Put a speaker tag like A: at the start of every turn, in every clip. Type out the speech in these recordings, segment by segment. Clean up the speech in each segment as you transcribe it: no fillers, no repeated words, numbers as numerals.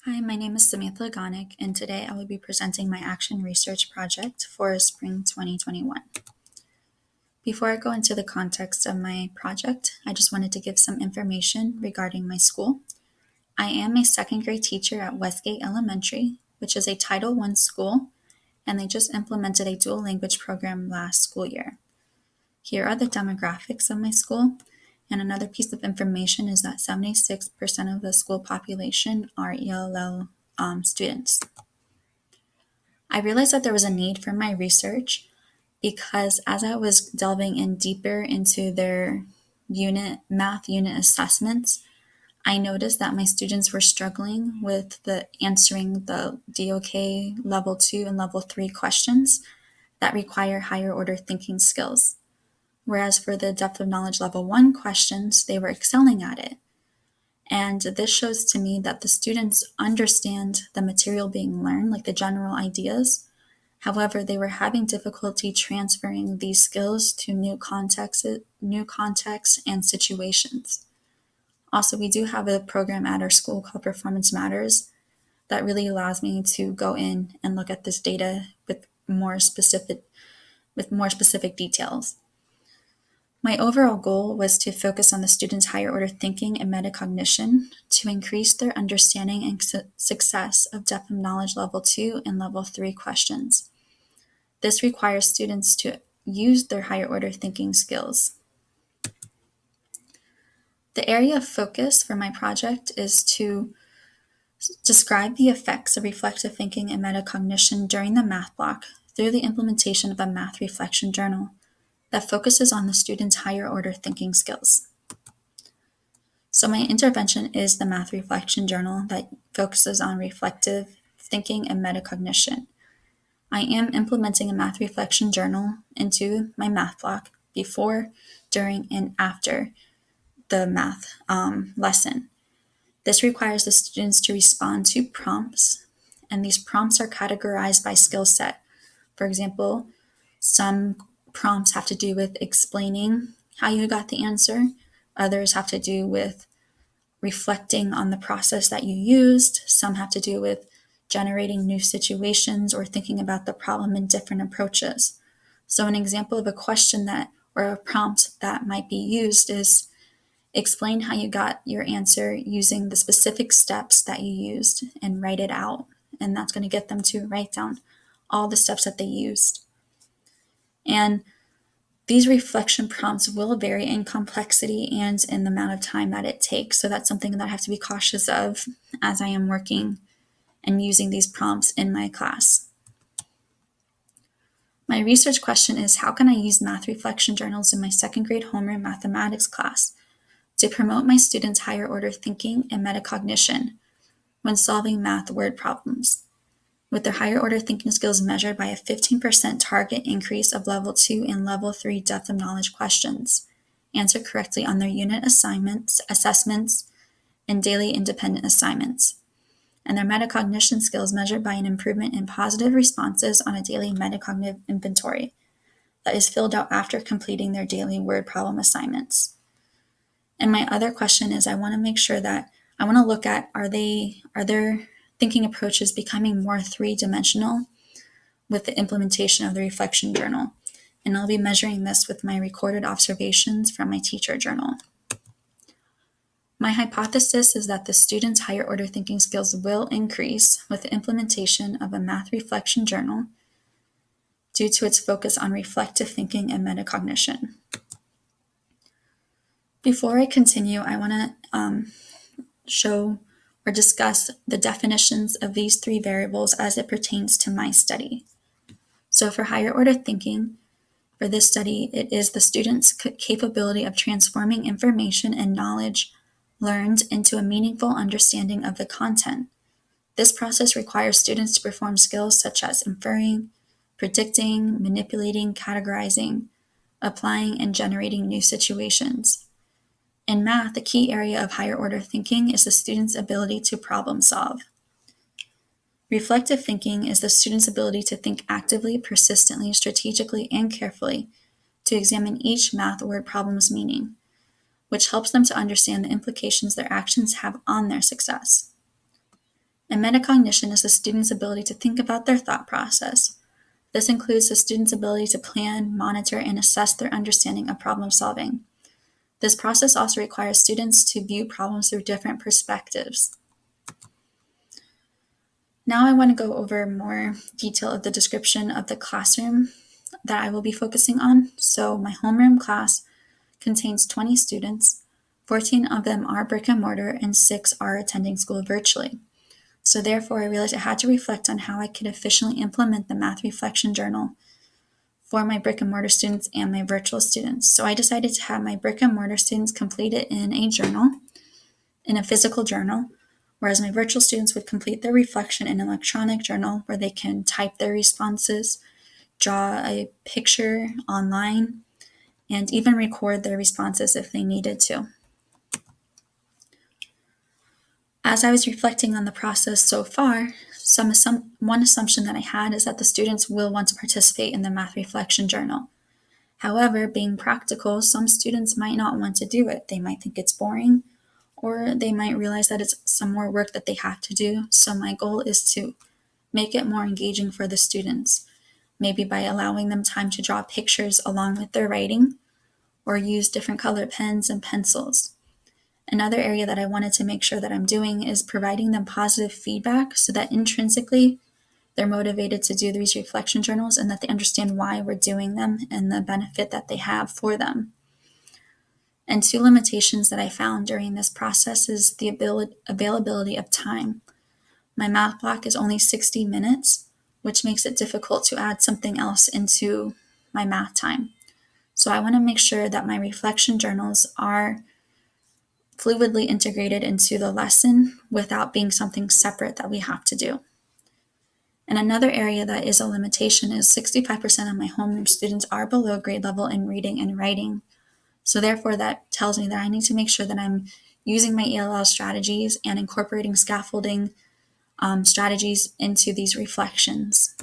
A: Hi, my name is Samantha Lagonic, and today I will be presenting my action research project for spring 2021. Before I go into the context of my project, I just wanted to give some information regarding my school. I am a second grade teacher at Westgate Elementary, which is a Title I school, and they just implemented a dual language program last school year. Here are the demographics of my school. And another piece of information is that 76% of the school population are ELL students. I realized that there was a need for my research because as I was delving in deeper into their math unit assessments, I noticed that my students were struggling with answering the DOK level 2 and level 3 questions that require higher order thinking skills. Whereas for the depth of knowledge level 1 questions, they were excelling at it. And this shows to me that the students understand the material being learned, like the general ideas. However, they were having difficulty transferring these skills to new contexts and situations. Also, we do have a program at our school called Performance Matters that really allows me to go in and look at this data with more specific details. My overall goal was to focus on the students' higher order thinking and metacognition to increase their understanding and success of depth of knowledge level 2 and level 3 questions. This requires students to use their higher order thinking skills. The area of focus for my project is to describe the effects of reflective thinking and metacognition during the math block through the implementation of a math reflection journal that focuses on the students' higher order thinking skills. So my intervention is the math reflection journal that focuses on reflective thinking and metacognition. I am implementing a math reflection journal into my math block before, during, and after the math lesson. This requires the students to respond to prompts, and these prompts are categorized by skill set. For example, some prompts have to do with explaining how you got the answer. Others have to do with reflecting on the process that you used. Some have to do with generating new situations or thinking about the problem in different approaches. So an example of a question or a prompt that might be used is explain how you got your answer using the specific steps that you used and write it out. And that's going to get them to write down all the steps that they used. And these reflection prompts will vary in complexity and in the amount of time that it takes. So that's something that I have to be cautious of as I am working and using these prompts in my class. My research question is, how can I use math reflection journals in my second grade homeroom mathematics class to promote my students' higher order thinking and metacognition when solving math word problems, with their higher order thinking skills measured by a 15% target increase of level 2 and level 3 depth of knowledge questions, answered correctly on their unit assessments, and daily independent assignments, and their metacognition skills measured by an improvement in positive responses on a daily metacognitive inventory that is filled out after completing their daily word problem assignments. And my other question is, I want to make sure that I want to look at are their thinking approaches becoming more three-dimensional with the implementation of the reflection journal. And I'll be measuring this with my recorded observations from my teacher journal. My hypothesis is that the students' higher order thinking skills will increase with the implementation of a math reflection journal due to its focus on reflective thinking and metacognition. Before I continue, I want to show or discuss the definitions of these three variables as it pertains to my study. So for higher order thinking, for this study, it is the student's capability of transforming information and knowledge learned into a meaningful understanding of the content. This process requires students to perform skills such as inferring, predicting, manipulating, categorizing, applying, and generating new situations. In math, the key area of higher order thinking is the student's ability to problem solve. Reflective thinking is the student's ability to think actively, persistently, strategically, and carefully to examine each math word problem's meaning, which helps them to understand the implications their actions have on their success. And metacognition is the student's ability to think about their thought process. This includes the student's ability to plan, monitor, and assess their understanding of problem solving. This process also requires students to view problems through different perspectives. Now I want to go over more detail of the description of the classroom that I will be focusing on. So my homeroom class contains 20 students. 14 of them are brick and mortar and 6 are attending school virtually. So therefore, I realized I had to reflect on how I could efficiently implement the Math Reflection Journal for my brick and mortar students and my virtual students. So I decided to have my brick and mortar students complete it in a journal, in a physical journal, whereas my virtual students would complete their reflection in an electronic journal where they can type their responses, draw a picture online, and even record their responses if they needed to. As I was reflecting on the process so far, one assumption that I had is that the students will want to participate in the Math Reflection Journal. However, being practical, some students might not want to do it. They might think it's boring, or they might realize that it's some more work that they have to do. So my goal is to make it more engaging for the students, maybe by allowing them time to draw pictures along with their writing, or use different color pens and pencils. Another area that I wanted to make sure that I'm doing is providing them positive feedback so that intrinsically they're motivated to do these reflection journals and that they understand why we're doing them and the benefit that they have for them. And 2 limitations that I found during this process is the availability of time. My math block is only 60 minutes, which makes it difficult to add something else into my math time. So I want to make sure that my reflection journals are fluidly integrated into the lesson without being something separate that we have to do. And another area that is a limitation is 65% of my homeroom students are below grade level in reading and writing. So therefore, that tells me that I need to make sure that I'm using my ELL strategies and incorporating scaffolding strategies into these reflections.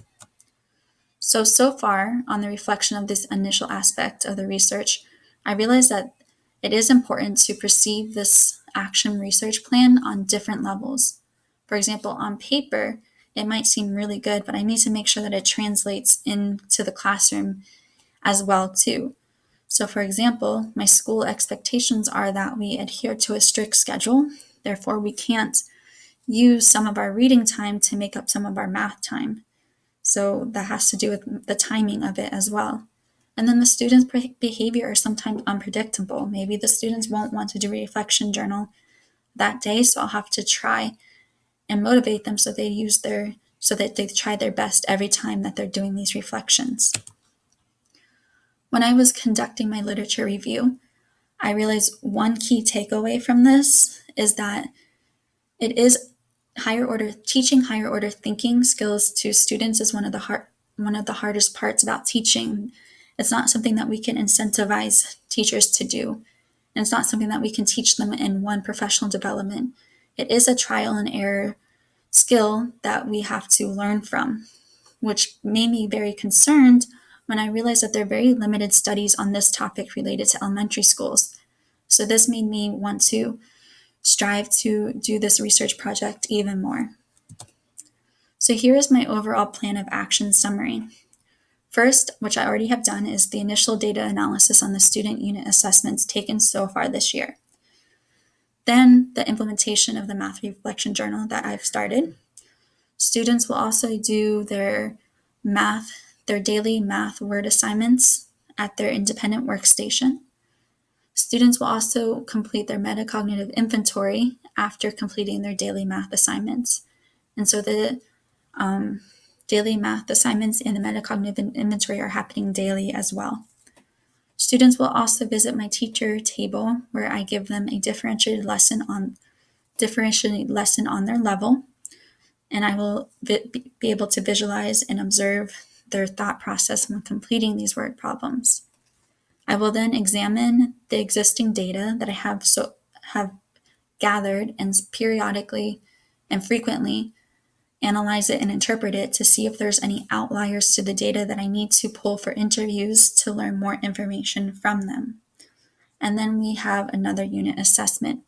A: So far on the reflection of this initial aspect of the research, I realized that it is important to perceive this action research plan on different levels. For example, on paper, it might seem really good, but I need to make sure that it translates into the classroom as well too. So for example, my school expectations are that we adhere to a strict schedule. Therefore, we can't use some of our reading time to make up some of our math time. So that has to do with the timing of it as well. And then the students' behavior is sometimes unpredictable. Maybe the students won't want to do a reflection journal that day, so I'll have to try and motivate them so that they try their best every time that they're doing these reflections. When I was conducting my literature review, I realized one key takeaway from this is that it is teaching higher order thinking skills to students is one of the hardest parts about teaching. It's not something that we can incentivize teachers to do. And it's not something that we can teach them in one professional development. It is a trial and error skill that we have to learn from, which made me very concerned when I realized that there are very limited studies on this topic related to elementary schools. So this made me want to strive to do this research project even more. So here is my overall plan of action summary. First, which I already have done, is the initial data analysis on the student unit assessments taken so far this year. Then the implementation of the Math Reflection Journal that I've started. Students will also do their daily math word assignments at their independent workstation. Students will also complete their metacognitive inventory after completing their daily math assignments. And so the daily math assignments and the metacognitive inventory are happening daily as well. Students will also visit my teacher table where I give them a differentiated lesson on their level, and I will be able to visualize and observe their thought process when completing these word problems. I will then examine the existing data that I have gathered and periodically and frequently analyze it and interpret it to see if there's any outliers to the data that I need to pull for interviews to learn more information from them. And then we have another unit assessment.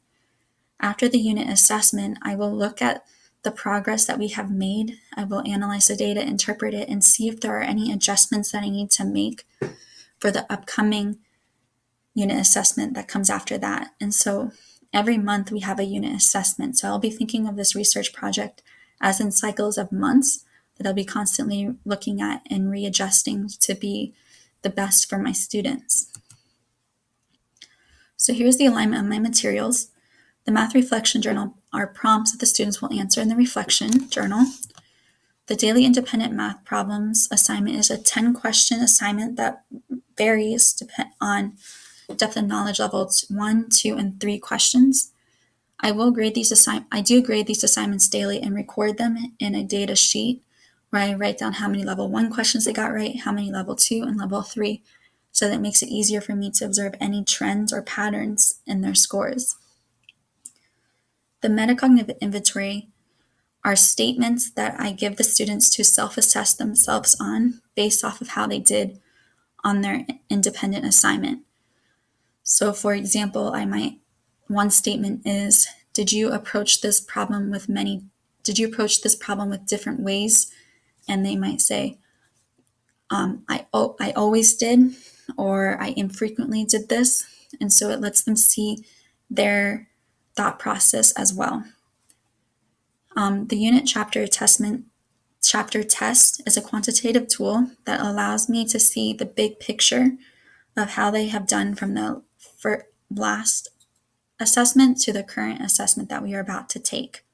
A: After the unit assessment, I will look at the progress that we have made. I will analyze the data, interpret it, and see if there are any adjustments that I need to make for the upcoming unit assessment that comes after that. And so every month we have a unit assessment. So I'll be thinking of this research project as in cycles of months that I'll be constantly looking at and readjusting to be the best for my students. So here's the alignment of my materials. The Math Reflection Journal are prompts that the students will answer in the reflection journal. The Daily Independent Math Problems assignment is a 10-question assignment that varies on depth of knowledge levels 1, 2, and 3 questions. I do grade these assignments daily and record them in a data sheet where I write down how many level 1 questions they got right, how many level 2, and level 3, so that makes it easier for me to observe any trends or patterns in their scores. The metacognitive inventory are statements that I give the students to self-assess themselves on based off of how they did on their independent assignment. So for example, one statement is, did you approach this problem with different ways? And they might say, I always did, or I infrequently did this. And so it lets them see their thought process as well. The unit chapter test is a quantitative tool that allows me to see the big picture of how they have done from the last assessment to the current assessment that we are about to take.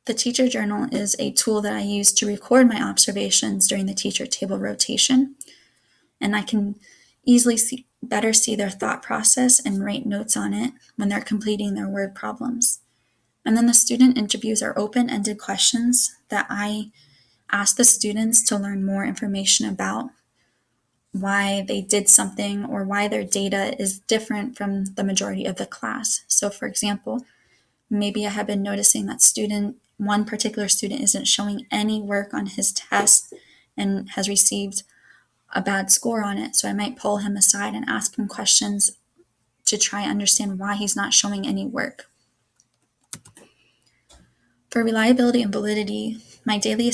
A: The teacher journal is a tool that I use to record my observations during the teacher table rotation, and I can easily better see their thought process and write notes on it when they're completing their word problems. And then the student interviews are open-ended questions that I ask the students to learn more information about why they did something or why their data is different from the majority of the class. So for example, maybe I have been noticing that one particular student isn't showing any work on his test and has received a bad score on it. So I might pull him aside and ask him questions to try and understand why he's not showing any work. For reliability and validity, my daily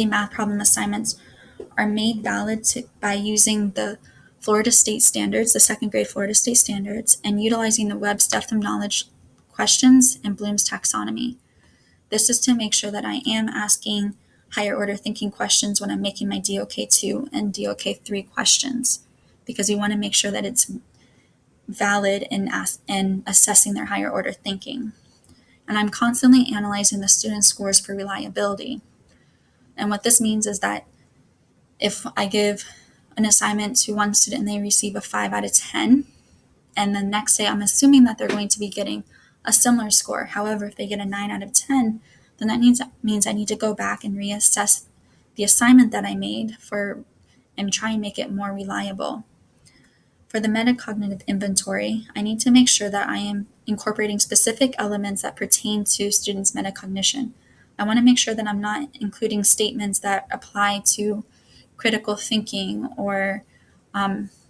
A: math problem assignments are made valid by using the Florida State Standards, the second grade Florida State Standards, and utilizing the Webb's depth of knowledge questions and Bloom's taxonomy. This is to make sure that I am asking higher order thinking questions when I'm making my DOK2 and DOK3 questions, because we want to make sure that it's valid in assessing their higher order thinking. And I'm constantly analyzing the students' scores for reliability. And what this means is that if I give an assignment to one student and they receive a 5 out of 10, and the next day I'm assuming that they're going to be getting a similar score. However, if they get a 9 out of 10, then that means I need to go back and reassess the assignment that I made and try and make it more reliable. For the metacognitive inventory, I need to make sure that I am incorporating specific elements that pertain to students' metacognition. I want to make sure that I'm not including statements that apply to critical thinking or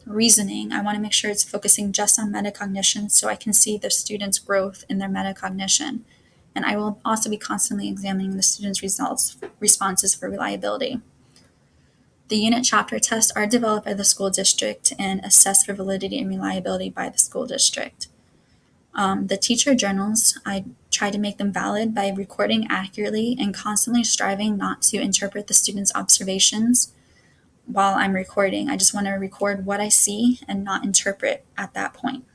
A: reasoning. I want to make sure it's focusing just on metacognition so I can see the students' growth in their metacognition. And I will also be constantly examining the students' responses for reliability. The unit chapter tests are developed by the school district and assessed for validity and reliability by the school district. The teacher journals, I try to make them valid by recording accurately and constantly striving not to interpret the students' observations while I'm recording. I just want to record what I see and not interpret at that point.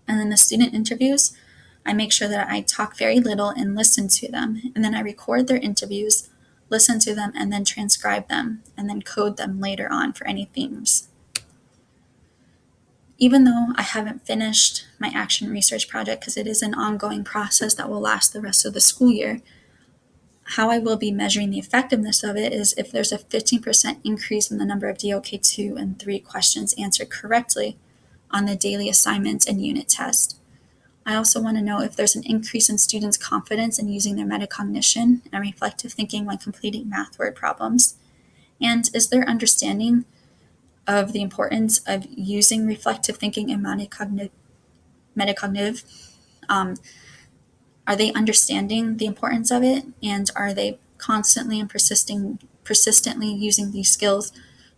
A: And then the student interviews, I make sure that I talk very little and listen to them. And then I record their interviews, listen to them, and then transcribe them, and then code them later on for any themes. Even though I haven't finished my action research project, because it is an ongoing process that will last the rest of the school year, how I will be measuring the effectiveness of it is if there's a 15% increase in the number of DOK2 and 3 questions answered correctly on the daily assignments and unit test. I also want to know if there's an increase in students' confidence in using their metacognition and reflective thinking when completing math word problems. And is their understanding of the importance of using reflective thinking and metacognitive Are they understanding the importance of it? And are they constantly and persistently using these skills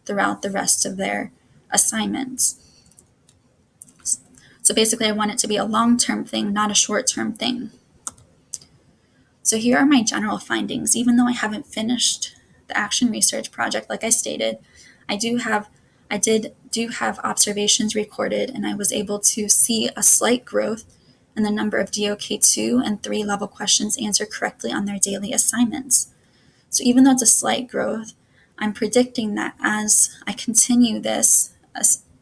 A: throughout the rest of their assignments? So basically, I want it to be a long-term thing, not a short-term thing. So here are my general findings. Even though I haven't finished the action research project, like I stated, I do have observations recorded, and I was able to see a slight growth in the number of DOK 2 and 3 level questions answered correctly on their daily assignments. So even though it's a slight growth, I'm predicting that as I continue this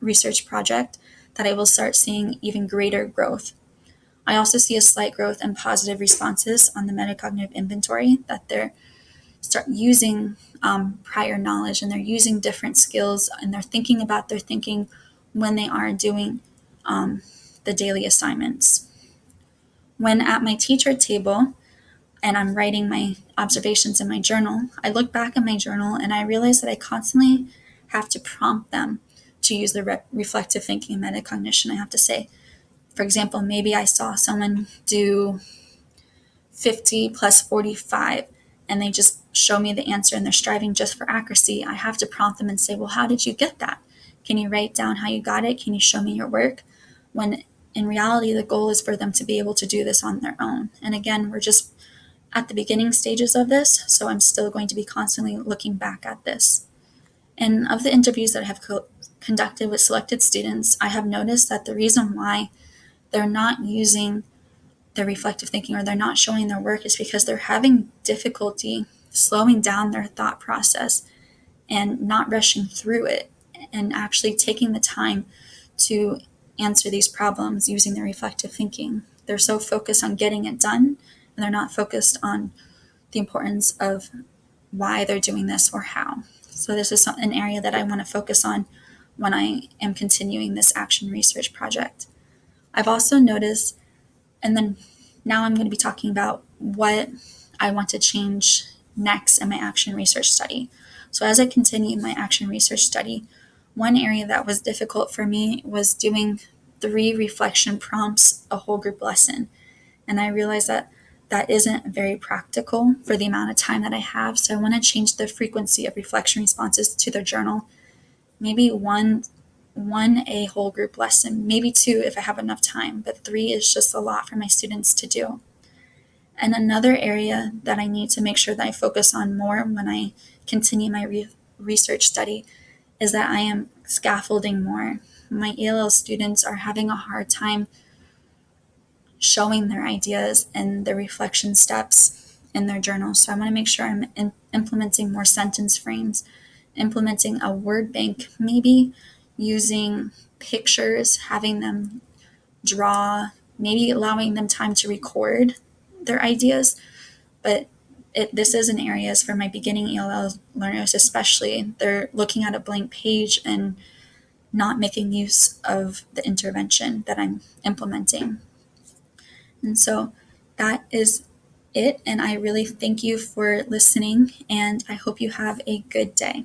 A: research project, that I will start seeing even greater growth. I also see a slight growth in positive responses on the metacognitive inventory, that they're start using prior knowledge, and they're using different skills, and they're thinking about their thinking when they are doing the daily assignments. When at my teacher table and I'm writing my observations in my journal, I look back at my journal and I realize that I constantly have to prompt them to use the reflective thinking and metacognition. I have to say, for example, maybe I saw someone do 50 plus 45 and they just show me the answer and they're striving just for accuracy. I have to prompt them and say, well, how did you get that? Can you write down how you got it? Can you show me your work? When in reality, the goal is for them to be able to do this on their own. And again, we're just at the beginning stages of this, so I'm still going to be constantly looking back at this. And of the interviews that I have conducted with selected students, I have noticed that the reason why they're not using their reflective thinking or they're not showing their work is because they're having difficulty slowing down their thought process and not rushing through it, and actually taking the time to answer these problems using their reflective thinking. They're so focused on getting it done, and they're not focused on the importance of why they're doing this or how. So this is an area that I want to focus on when I am continuing this action research project. I've also noticed, and then now I'm going to be talking about what I want to change next in my action research study. So as I continue my action research study, one area that was difficult for me was doing 3 reflection prompts a whole group lesson. And I realized that that isn't very practical for the amount of time that I have. So I want to change the frequency of reflection responses to their journal. Maybe one a whole group lesson, maybe 2 if I have enough time, but 3 is just a lot for my students to do. And another area that I need to make sure that I focus on more when I continue my research study is that I am scaffolding more. My ELL students are having a hard time showing their ideas and their reflection steps in their journals. So I want to make sure I'm implementing more sentence frames, implementing a word bank, maybe using pictures, having them draw, maybe allowing them time to record their ideas. But this is an area for my beginning ELL learners, especially. They're looking at a blank page and not making use of the intervention that I'm implementing. And so that is it. And I really thank you for listening, and I hope you have a good day.